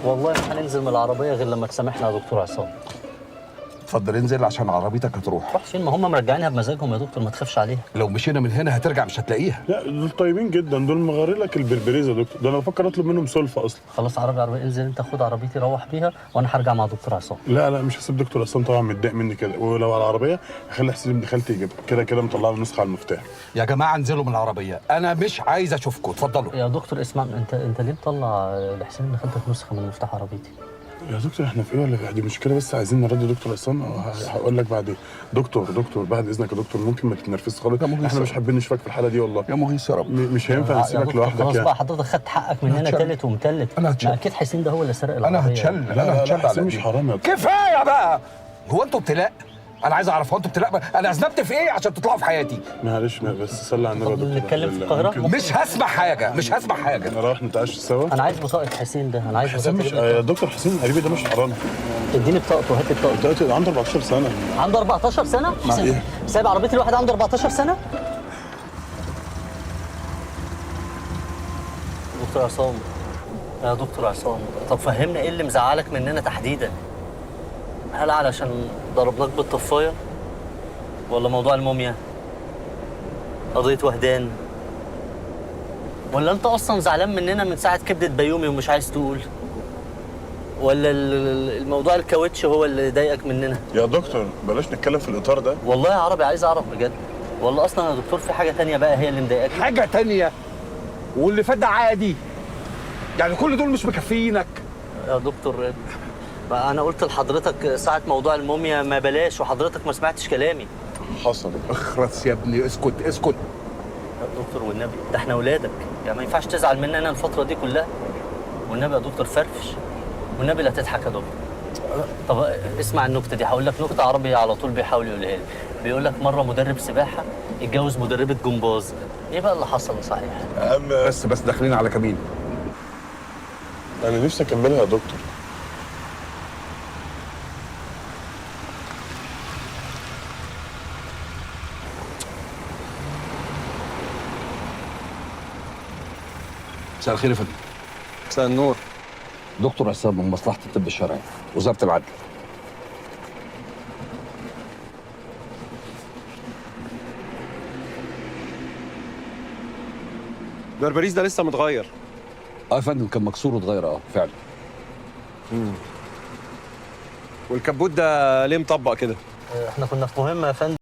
والله ما هننزل من العربيه غير لما تسامحنا يا دكتور عصام. اتفضل انزل عشان عربيتك هتروح. روح فين؟ ما هم مرجعينها بمزاجهم يا دكتور، ما تخافش عليها. لو مشينا من هنا هترجع مش هتلاقيها. لا دول طيبين جدا، دول مغيرين لك البربريز يا دكتور، ده انا بفكر اطلب منهم سلفه اصلا. خلاص عربيه، انزل انت خد عربيتي روح بيها وانا هرجع مع دكتور عصام. لا مش هسيب دكتور عصام طبعا، متضايق مني كده، ولو على العربيه هخلي حسين ابن خالتي يجيبها، كده كده مطلع له نسخه على المفتاح. يا جماعه انزلوا من العربيه، انا مش عايز اشوفكم، اتفضلوا. يا دكتور اسمع، انت ليه مطلع لحسين ابن خالتك نسخه من مفتاح عربيتي؟ يا دكتور احنا في ايه ولا في دي مشكله، بس عايزين نرد دكتور عصام، هقول لك بعدين. دكتور بعد اذنك يا دكتور، ممكن ما تتنرفزش خالص، احنا مش حابين نشوفك في الحاله دي والله. يا مغيث يا رب. مش هينفع نسيبك لوحدك خلاص يعني. بقى حضرتك خدت حقك مننا تالت ومتلت. انا هتشل. ما اكيد حسين ده هو اللي سرق العربيه. انا هتشل. لا حسين مش حرام يا دكتور. كفايه بقى. هو انتوا ابتلاء؟ انا عايز اعرف، هو انتوا ابتلاء؟ انا اذنبت في ايه عشان تطلعوا في حياتي؟ معلش بس صلي على النبي يا طب دكتور. نتكلم في القاهره؟ مش هسمع حاجه، مش هسمع حاجه. نروح نتعشى سوا. انا عايز بطاقه حسين ده، انا عايز حسين مش بطاقه يا دكتور، حسين قريبي ده مش حرام. اديني بطاقته، هات لي بطاقته. دلوقتي عنده 14 سنه. عنده 14 سنه؟ مع ايه؟ سايب عربيه الواحد عنده 14 سنه؟ دكتور عصام يا دكتور عصام، طب فهمنا ايه اللي مزعلك مننا تحديدا؟ هل علشان ضربناك بالطفايه؟ ولا موضوع الموميا؟ قضيه وهدان؟ ولا انت اصلا زعلان مننا من ساعه كبده بيومي ومش عايز تقول؟ ولا الموضوع الكاوتش هو اللي ضايقك مننا؟ يا دكتور بلاش نتكلم في الاطار ده. والله يا عربي عايز اعرف بجد. والله اصلا يا دكتور في حاجه تانية بقى هي اللي مضايقاك. حاجه تانية؟ واللي فات ده عادي؟ يعني كل دول مش مكفيينك؟ يا دكتور بقى انا قلت لحضرتك ساعه موضوع الموميا ما بلاش، وحضرتك ما سمعتش كلامي. حصل. اخرس يا ابني، اسكت اسكت. يا دكتور والنبي ده احنا اولادك، يعني ما ينفعش تزعل مننا الفتره دي كلها. والنبي يا دكتور فرفش، والنبي لا تضحك يا دكتور. طب اسمع النكته دي، هقول لك نكته عربي على طول بيحاول يقولها لي. بيقول لك مره مدرب سباحه اتجوز مدربه جمباز. ايه بقى اللي حصل صحيح؟ بس داخلين على كمين. انا نفسي اكملها يا دكتور. مساء الخير يا فندم. مساء النور. دكتور عصام من مصلحه الطب الشرعي، وزاره العدل. البربريز ده لسه متغير. يا فندم كان مكسور واتغير فعلا. والكبوت ده ليه مطبق كده؟ احنا كنا في مهمه يا فندم.